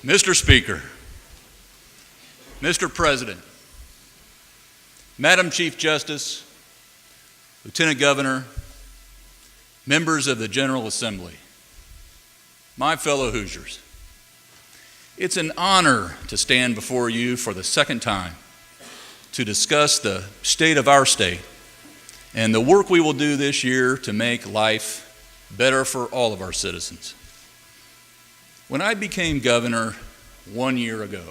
Mr. Speaker, Mr. President, Madam Chief Justice, Lieutenant Governor, members of the General Assembly, my fellow Hoosiers, it's an honor to stand before you for the second time to discuss the state of our state and the work we will do this year to make life better for all of our citizens. When I became governor 1 year ago,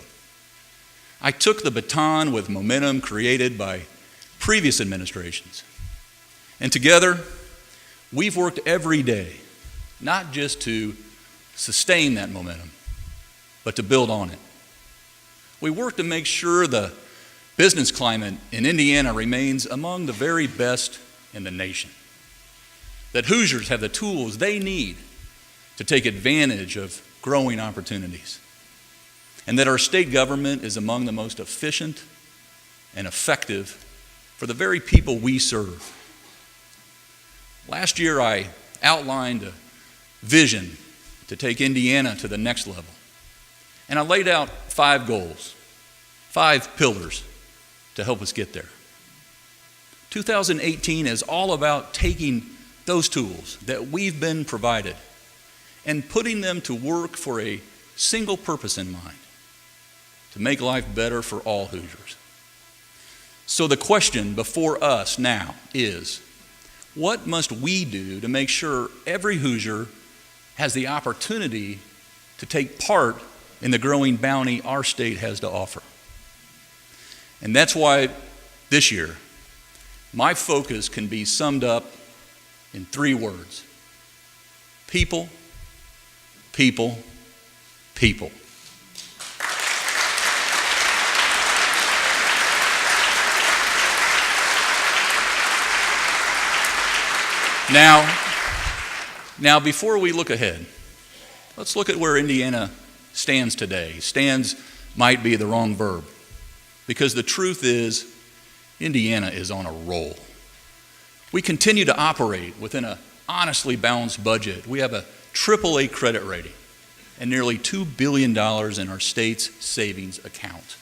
I took the baton with momentum created by previous administrations. And together, we've worked every day, not just to sustain that momentum, but to build on it. We work to make sure the business climate in Indiana remains among the very best in the nation, that Hoosiers have the tools they need to take advantage of growing opportunities, and that our state government is among the most efficient and effective for the very people we serve. Last year, I outlined a vision to take Indiana to the next level, and I laid out 5 goals, 5 pillars to help us get there. 2018 is all about taking those tools that we've been provided and putting them to work for a single purpose in mind: to make life better for all Hoosiers. So the question before us now is, what must we do to make sure every Hoosier has the opportunity to take part in the growing bounty our state has to offer? And that's why this year, my focus can be summed up in 3 words: people, people, people. Now, before we look ahead, let's look at where Indiana stands today. Stands might be the wrong verb, because the truth is, Indiana is on a roll. We continue to operate within an honestly balanced budget. We have a AAA credit rating and nearly $2 billion in our state's savings account.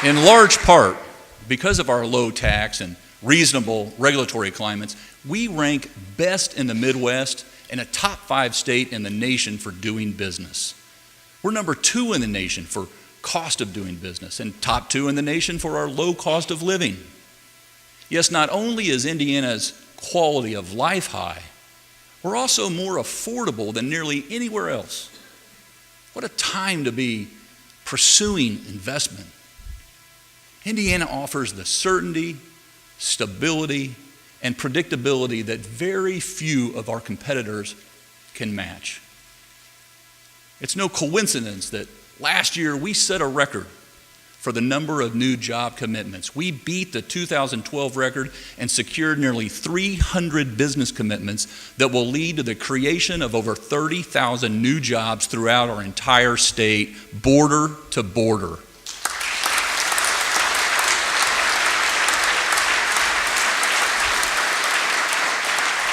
In large part, because of our low tax and reasonable regulatory climates, we rank best in the Midwest and a top 5 state in the nation for doing business. We're number 2 in the nation for cost of doing business and top 2 in the nation for our low cost of living. Yes, not only is Indiana's quality of life high, we're also more affordable than nearly anywhere else. What a time to be pursuing investment. Indiana offers the certainty, stability, and predictability that very few of our competitors can match. It's no coincidence that last year we set a record for the number of new job commitments. We beat the 2012 record and secured nearly 300 business commitments that will lead to the creation of over 30,000 new jobs throughout our entire state, border to border.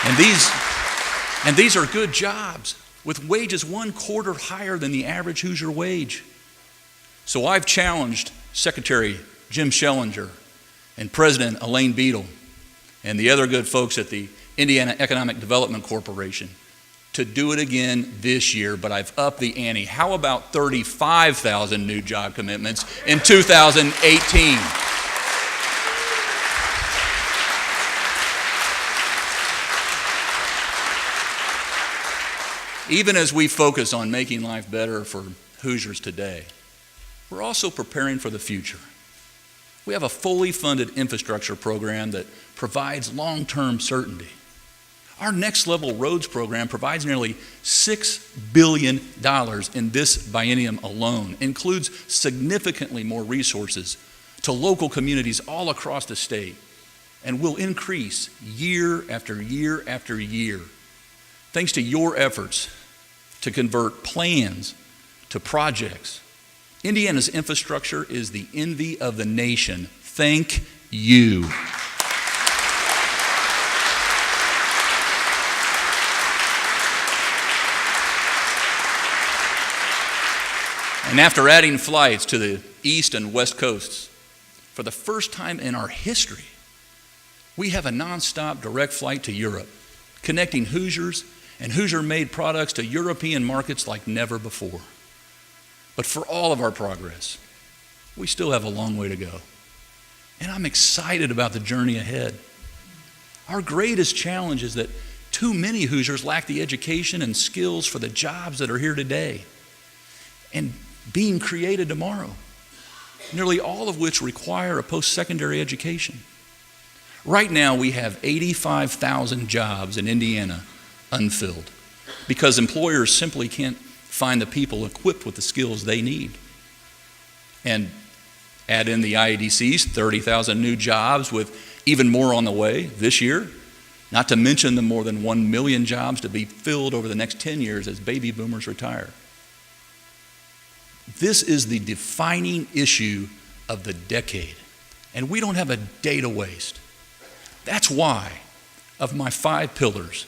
And these are good jobs with wages 1/4 higher than the average Hoosier wage. So I've challenged Secretary Jim Schellinger and President Elaine Beadle and the other good folks at the Indiana Economic Development Corporation to do it again this year, but I've upped the ante. How about 35,000 new job commitments in 2018? Even as we focus on making life better for Hoosiers today, we're also preparing for the future. We have a fully funded infrastructure program that provides long-term certainty. Our Next Level Roads program provides nearly $6 billion in this biennium alone, includes significantly more resources to local communities all across the state, and will increase year after year after year, thanks to your efforts to convert plans to projects. Indiana's infrastructure is the envy of the nation. Thank you. And after adding flights to the east and west coasts, for the first time in our history, we have a nonstop direct flight to Europe, connecting Hoosiers and Hoosier-made products to European markets like never before. But for all of our progress, we still have a long way to go. And I'm excited about the journey ahead. Our greatest challenge is that too many Hoosiers lack the education and skills for the jobs that are here today and being created tomorrow, nearly all of which require a post-secondary education. Right now, we have 85,000 jobs in Indiana unfilled because employers simply can't find the people equipped with the skills they need. And add in the IADC's 30,000 new jobs with even more on the way this year, not to mention the more than 1 million jobs to be filled over the next 10 years as baby boomers retire. This is the defining issue of the decade, and we don't have a day to waste. That's why, of my 5 pillars,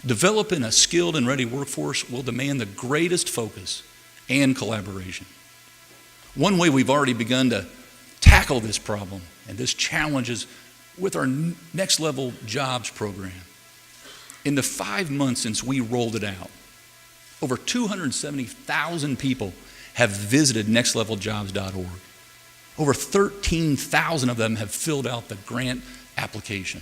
developing a skilled and ready workforce will demand the greatest focus and collaboration. One way we've already begun to tackle this problem and this challenge is with our Next Level Jobs program. In the 5 months since we rolled it out, over 270,000 people have visited nextleveljobs.org. Over 13,000 of them have filled out the grant application,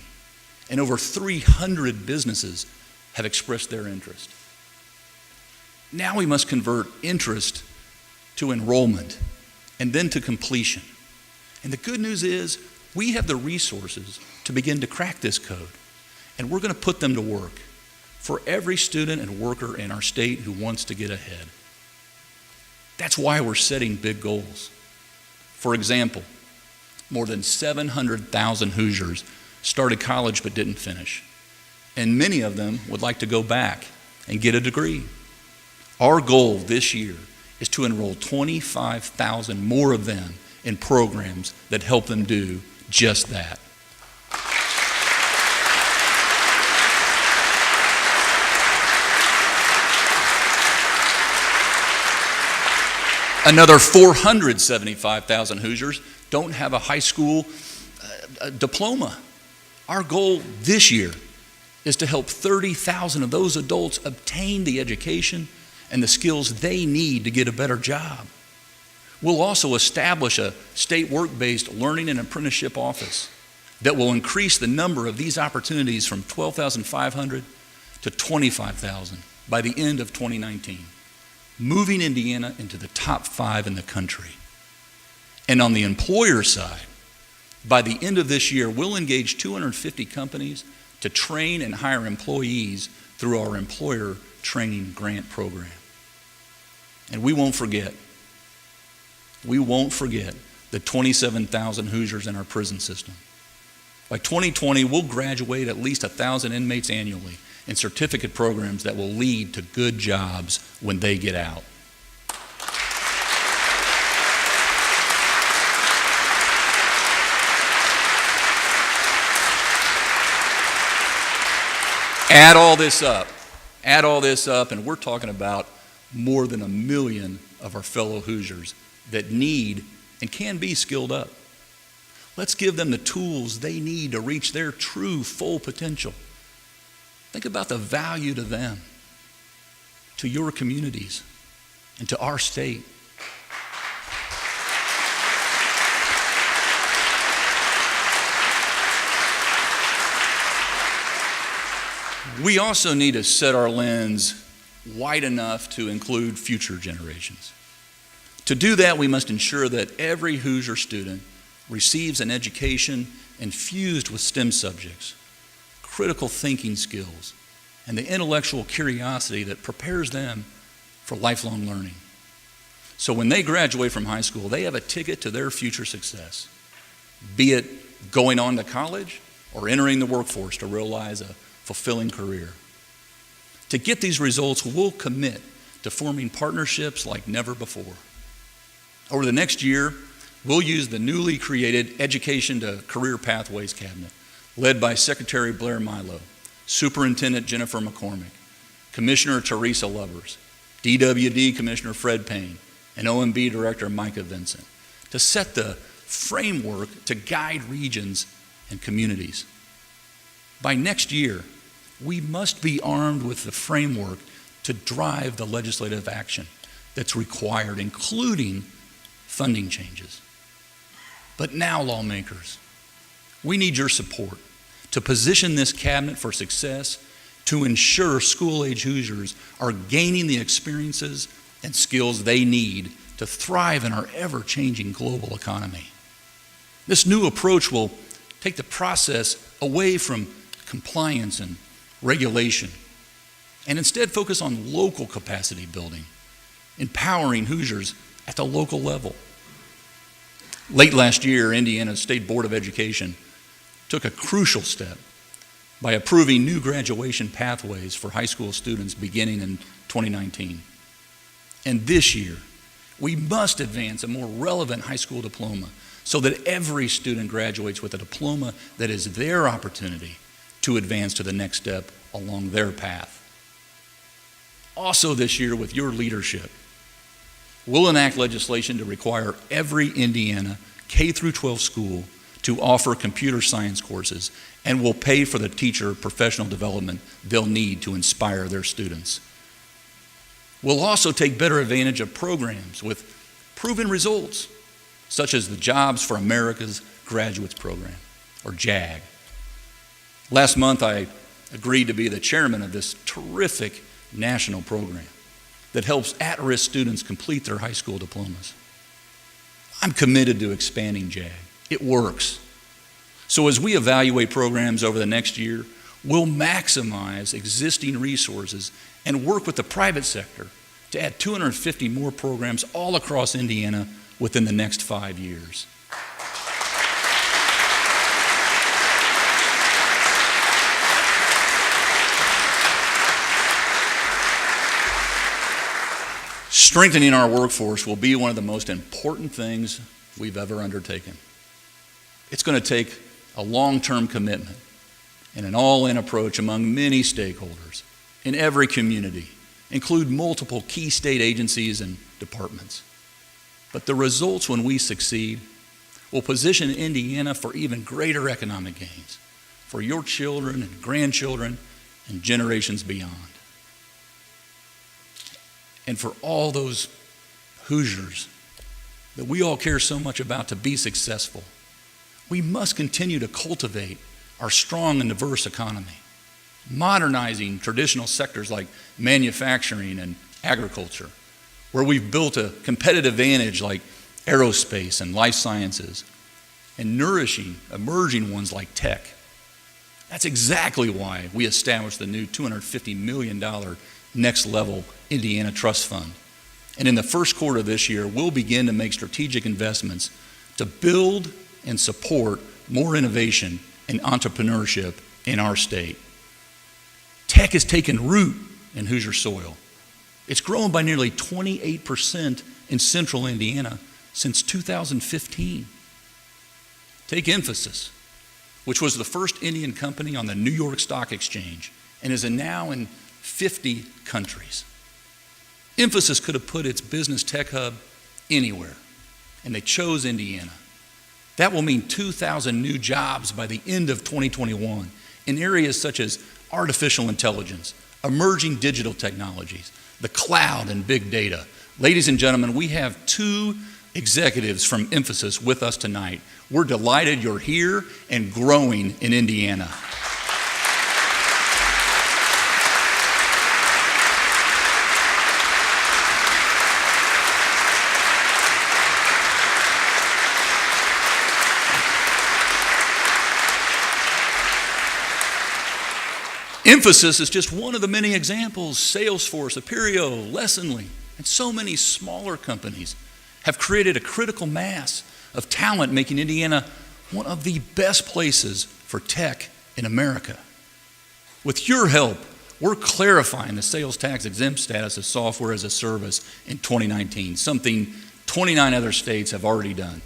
and over 300 businesses have expressed their interest. Now we must convert interest to enrollment and then to completion. And the good news is we have the resources to begin to crack this code, and we're going to put them to work for every student and worker in our state who wants to get ahead. That's why we're setting big goals. For example, more than 700,000 Hoosiers started college but didn't finish, and many of them would like to go back and get a degree. Our goal this year is to enroll 25,000 more of them in programs that help them do just that. Another 475,000 Hoosiers don't have a high school diploma. Our goal this year is to help 30,000 of those adults obtain the education and the skills they need to get a better job. We'll also establish a state work-based learning and apprenticeship office that will increase the number of these opportunities from 12,500 to 25,000 by the end of 2019, moving Indiana into the top 5 in the country. And on the employer side, by the end of this year, we'll engage 250 companies to train and hire employees through our employer training grant program. And we won't forget the 27,000 Hoosiers in our prison system. By 2020, we'll graduate at least 1,000 inmates annually in certificate programs that will lead to good jobs when they get out. Add all this up, and we're talking about more than 1 million of our fellow Hoosiers that need and can be skilled up. Let's give them the tools they need to reach their true full potential. Think about the value to them, to your communities, and to our state. We also need to set our lens wide enough to include future generations. To do that, we must ensure that every Hoosier student receives an education infused with STEM subjects, critical thinking skills, and the intellectual curiosity that prepares them for lifelong learning. So when they graduate from high school, they have a ticket to their future success, be it going on to college or entering the workforce to realize a fulfilling career. To get these results, we'll commit to forming partnerships like never before. Over the next year, we'll use the newly created Education to Career Pathways Cabinet, led by Secretary Blair Milo, Superintendent Jennifer McCormick, Commissioner Teresa Lovers, DWD Commissioner Fred Payne, and OMB Director Micah Vincent to set the framework to guide regions and communities. By next year, we must be armed with the framework to drive the legislative action that's required, including funding changes. But now, lawmakers, we need your support to position this cabinet for success, to ensure school-age Hoosiers are gaining the experiences and skills they need to thrive in our ever-changing global economy. This new approach will take the process away from compliance and regulation and instead focus on local capacity building, empowering Hoosiers at the local level. Late last year, Indiana's State Board of Education took a crucial step by approving new graduation pathways for high school students beginning in 2019. And this year, we must advance a more relevant high school diploma so that every student graduates with a diploma that is their opportunity to advance to the next step along their path. Also this year, with your leadership, we'll enact legislation to require every Indiana K-12 school to offer computer science courses, and will pay for the teacher professional development they'll need to inspire their students. We'll also take better advantage of programs with proven results, such as the Jobs for America's Graduates Program, or JAG. Last month, I agreed to be the chairman of this terrific national program that helps at-risk students complete their high school diplomas. I'm committed to expanding JAG. It works. So as we evaluate programs over the next year, we'll maximize existing resources and work with the private sector to add 250 more programs all across Indiana within the next 5 years. Strengthening our workforce will be one of the most important things we've ever undertaken. It's going to take a long-term commitment and an all-in approach among many stakeholders in every community, include multiple key state agencies and departments. But the results when we succeed will position Indiana for even greater economic gains for your children and grandchildren and generations beyond. And for all those Hoosiers that we all care so much about to be successful, we must continue to cultivate our strong and diverse economy, modernizing traditional sectors like manufacturing and agriculture, where we've built a competitive advantage like aerospace and life sciences, and nourishing emerging ones like tech. That's exactly why we established the new $250 million Next Level Indiana Trust Fund. And in the first quarter of this year, we'll begin to make strategic investments to build and support more innovation and entrepreneurship in our state. Tech has taken root in Hoosier soil. It's grown by nearly 28% in central Indiana since 2015. Take Emphasis, which was the first Indian company on the New York Stock Exchange and is now in 50 countries. Emphasis could have put its business tech hub anywhere, and they chose Indiana. That will mean 2,000 new jobs by the end of 2021 in areas such as artificial intelligence, emerging digital technologies, the cloud, and big data. Ladies and gentlemen, we have 2 executives from Emphasis with us tonight. We're delighted you're here and growing in Indiana. Emphasis is just one of the many examples. Salesforce, Aperio, Lessonly, and so many smaller companies have created a critical mass of talent, making Indiana one of the best places for tech in America. With your help, we're clarifying the sales tax exempt status of software as a service in 2019, something 29 other states have already done,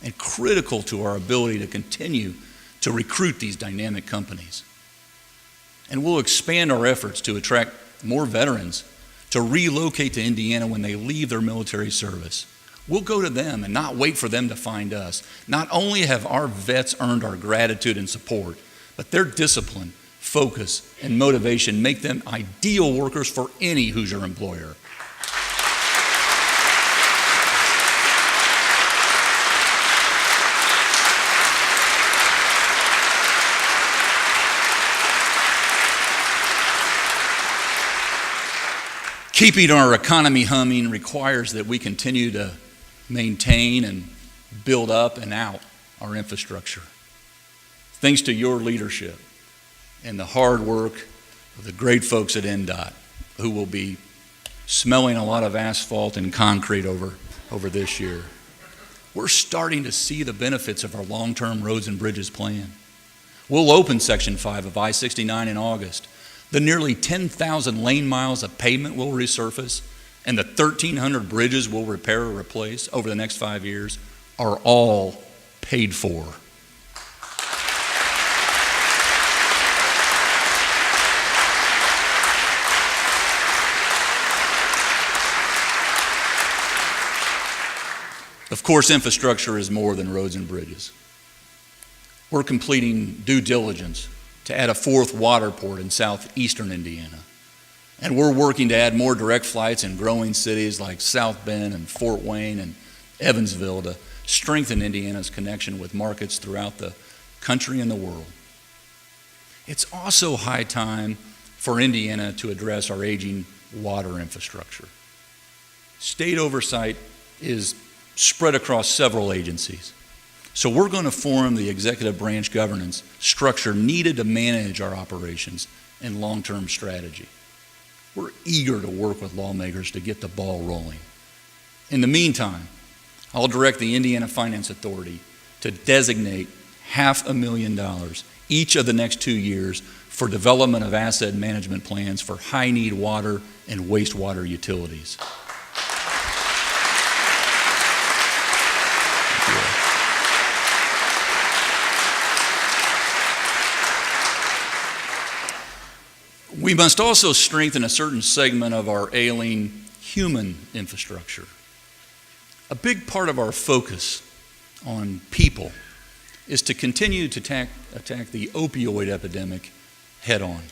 and critical to our ability to continue to recruit these dynamic companies. And we'll expand our efforts to attract more veterans to relocate to Indiana when they leave their military service. We'll go to them and not wait for them to find us. Not only have our vets earned our gratitude and support, but their discipline, focus, and motivation make them ideal workers for any Hoosier employer. Keeping our economy humming requires that we continue to maintain and build up and out our infrastructure. Thanks to your leadership and the hard work of the great folks at NDOT, who will be smelling a lot of asphalt and concrete over this year, we're starting to see the benefits of our long-term roads and bridges plan. We'll open Section 5 of I-69 in August. The nearly 10,000 lane miles of pavement will resurface, and the 1,300 bridges we'll repair or replace over the next 5 years are all paid for. Of course, infrastructure is more than roads and bridges. We're completing due diligence to add a 4th water port in southeastern Indiana. And we're working to add more direct flights in growing cities like South Bend and Fort Wayne and Evansville to strengthen Indiana's connection with markets throughout the country and the world. It's also high time for Indiana to address our aging water infrastructure. State oversight is spread across several agencies. So we're going to form the executive branch governance structure needed to manage our operations and long-term strategy. We're eager to work with lawmakers to get the ball rolling. In the meantime, I'll direct the Indiana Finance Authority to designate $500,000 each of the next 2 years for development of asset management plans for high-need water and wastewater utilities. We must also strengthen a certain segment of our ailing human infrastructure. A big part of our focus on people is to continue to attack the opioid epidemic head on.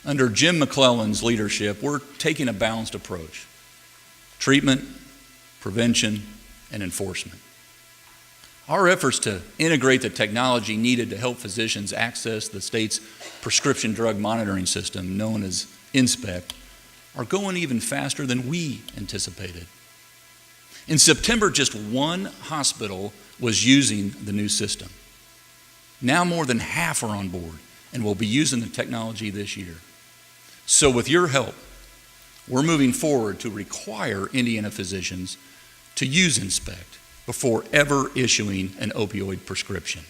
Under Jim McClellan's leadership, we're taking a balanced approach: treatment, prevention, and enforcement. Our efforts to integrate the technology needed to help physicians access the state's prescription drug monitoring system, known as INSPECT, are going even faster than we anticipated. In September, just 1 hospital was using the new system. Now more than half are on board and will be using the technology this year. So with your help, we're moving forward to require Indiana physicians to use INSPECT before ever issuing an opioid prescription.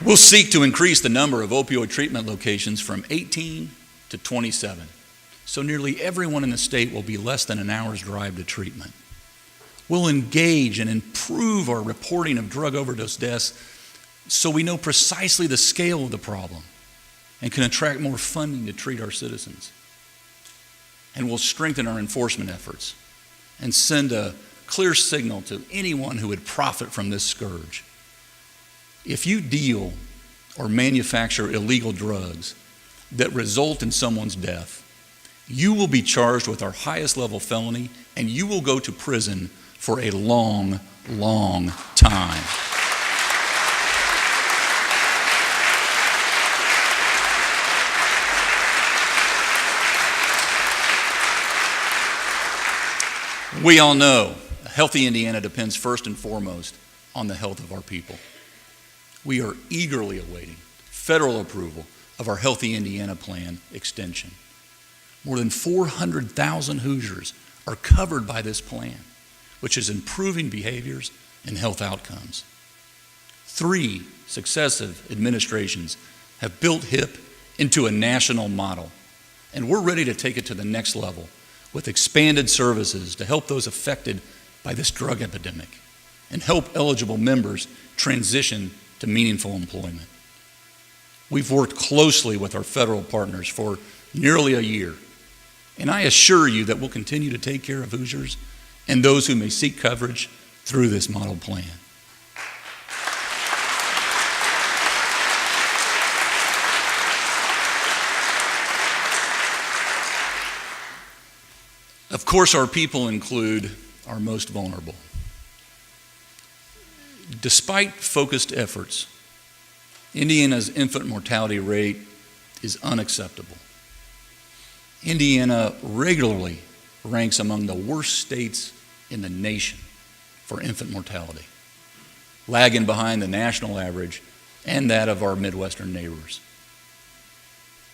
We'll seek to increase the number of opioid treatment locations from 18 to 27, so nearly everyone in the state will be less than an hour's drive to treatment. We'll engage and improve our reporting of drug overdose deaths so we know precisely the scale of the problem and can attract more funding to treat our citizens. And we'll strengthen our enforcement efforts and send a clear signal to anyone who would profit from this scourge. If you deal or manufacture illegal drugs that result in someone's death, you will be charged with our highest level felony, and you will go to prison for a long, long time. We all know a healthy Indiana depends first and foremost on the health of our people. We are eagerly awaiting federal approval of our Healthy Indiana Plan extension. More than 400,000 Hoosiers are covered by this plan, which is improving behaviors and health outcomes. 3 successive administrations have built HIP into a national model, and we're ready to take it to the next level with expanded services to help those affected by this drug epidemic and help eligible members transition to meaningful employment. We've worked closely with our federal partners for nearly a year, and I assure you that we'll continue to take care of Hoosiers and those who may seek coverage through this model plan. Of course, our people include our most vulnerable. Despite focused efforts, Indiana's infant mortality rate is unacceptable. Indiana regularly ranks among the worst states in the nation for infant mortality, lagging behind the national average and that of our Midwestern neighbors.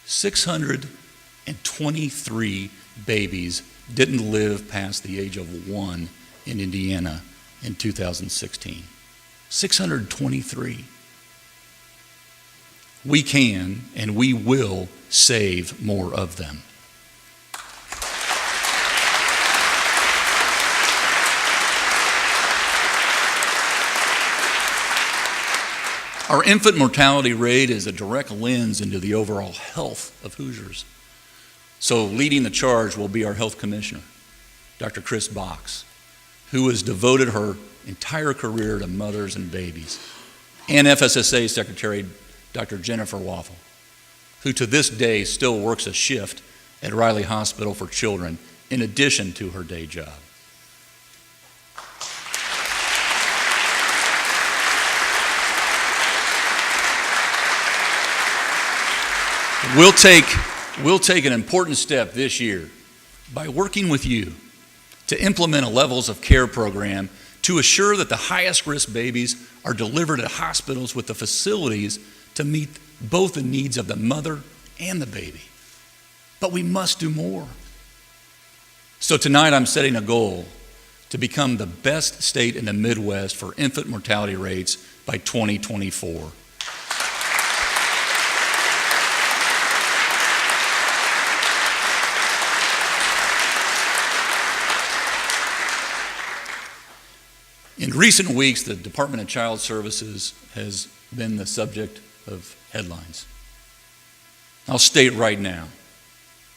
623 babies didn't live past the age of 1 in Indiana in 2016. 623. We can and we will save more of them. Our infant mortality rate is a direct lens into the overall health of Hoosiers. So leading the charge will be our health commissioner, Dr. Chris Box, who has devoted her entire career to mothers and babies, and FSSA Secretary Dr. Jennifer Waffle, who to this day still works a shift at Riley Hospital for Children in addition to her day job. We'll take an important step this year by working with you to implement a levels of care program to assure that the highest risk babies are delivered at hospitals with the facilities to meet both the needs of the mother and the baby. But we must do more. So tonight I'm setting a goal to become the best state in the Midwest for infant mortality rates by 2024. In recent weeks, the Department of Child Services has been the subject of headlines. I'll state right now,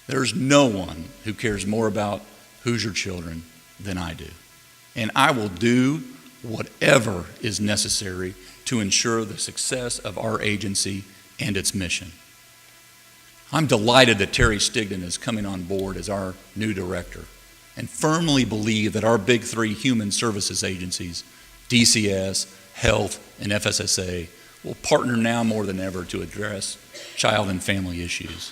there's no one who cares more about Hoosier children than I do. And I will do whatever is necessary to ensure the success of our agency and its mission. I'm delighted that Terry Stigdon is coming on board as our new director, and firmly believe that our big three human services agencies, DCS, Health, and FSSA, will partner now more than ever to address child and family issues.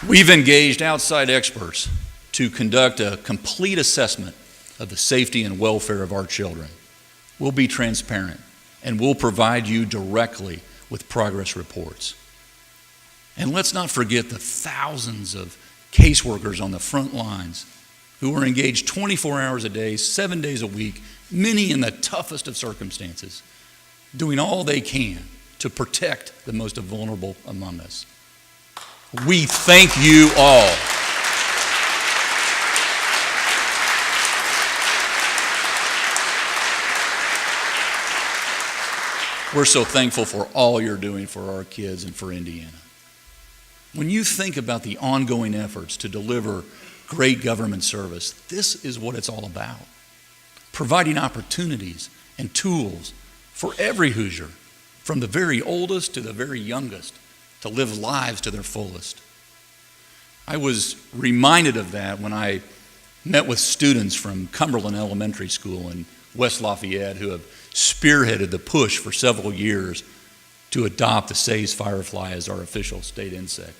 We've engaged outside experts to conduct a complete assessment of the safety and welfare of our children. We'll be transparent, and we'll provide you directly with progress reports. And let's not forget the thousands of caseworkers on the front lines who are engaged 24 hours a day, 7 days a week, many in the toughest of circumstances, doing all they can to protect the most vulnerable among us. We thank you all. We're so thankful for all you're doing for our kids and for Indiana. When you think about the ongoing efforts to deliver great government service, this is what it's all about. Providing opportunities and tools for every Hoosier, from the very oldest to the very youngest, to live lives to their fullest. I was reminded of that when I met with students from Cumberland Elementary School in West Lafayette who have spearheaded the push for several years to adopt the Say's firefly as our official state insect.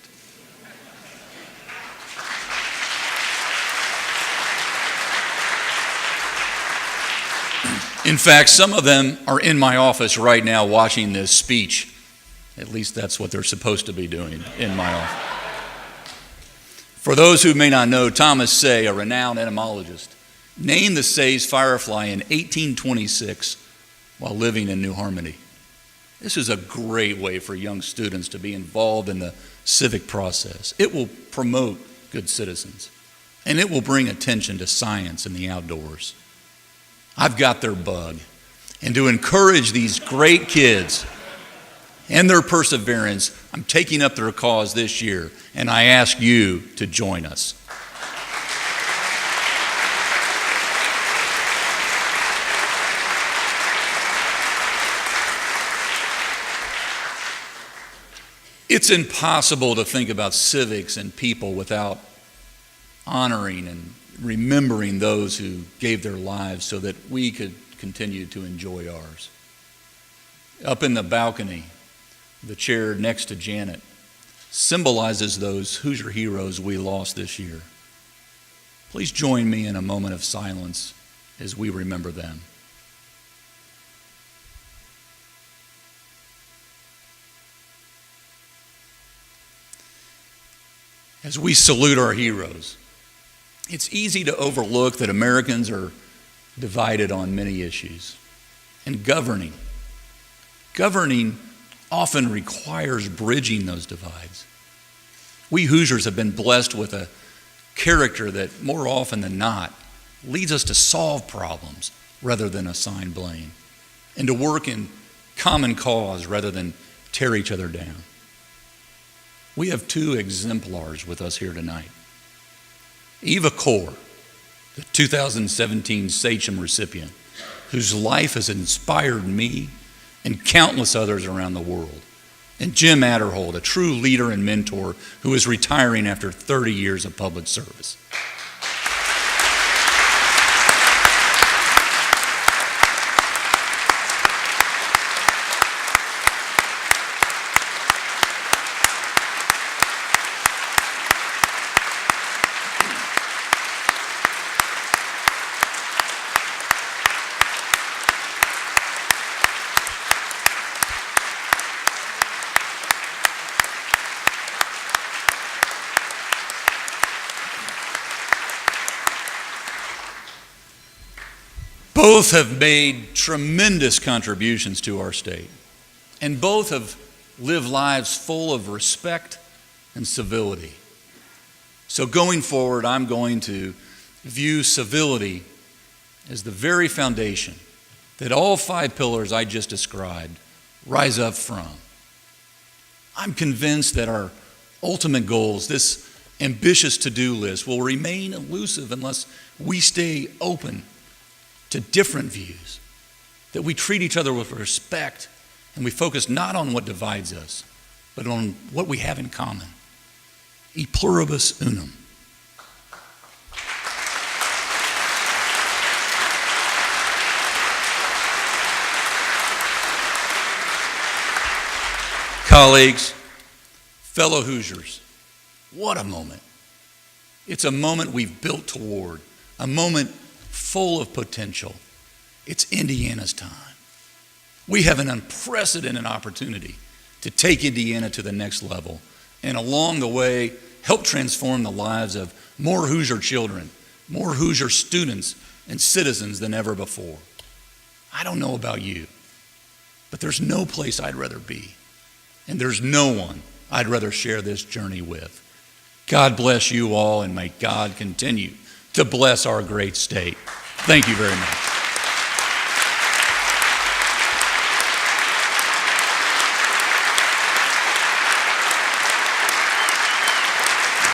In fact, some of them are in my office right now watching this speech. At least that's what they're supposed to be doing in my office. For those who may not know, Thomas Say, a renowned entomologist, named the Say's firefly in 1826 while living in New Harmony. This is a great way for young students to be involved in the civic process. It will promote good citizens, and it will bring attention to science and the outdoors. I've got their bug. And to encourage these great kids and their perseverance, I'm taking up their cause this year, and I ask you to join us. It's impossible to think about civics and people without honoring and remembering those who gave their lives so that we could continue to enjoy ours. Up in the balcony, the chair next to Janet symbolizes those Hoosier heroes we lost this year. Please join me in a moment of silence as we remember them. As we salute our heroes, it's easy to overlook that Americans are divided on many issues. And governing often requires bridging those divides. We Hoosiers have been blessed with a character that more often than not leads us to solve problems rather than assign blame, and to work in common cause rather than tear each other down. We have two exemplars with us here tonight. Eva Core, the 2017 Sachem recipient, whose life has inspired me and countless others around the world. And Jim Adderhold, a true leader and mentor who is retiring after 30 years of public service. Both have made tremendous contributions to our state, and both have lived lives full of respect and civility. So going forward, I'm going to view civility as the very foundation that all 5 pillars I just described rise up from. I'm convinced that our ultimate goals, this ambitious to-do list, will remain elusive unless we stay open to different views, that we treat each other with respect, and we focus not on what divides us, but on what we have in common. E pluribus unum. Colleagues, fellow Hoosiers, what a moment. It's a moment we've built toward, a moment full of potential. It's Indiana's time. We have an unprecedented opportunity to take Indiana to the next level, and along the way, help transform the lives of more Hoosier children, more Hoosier students and citizens than ever before. I don't know about you, but there's no place I'd rather be, and there's no one I'd rather share this journey with. God bless you all, and may God continue to bless our great state. Thank you very much.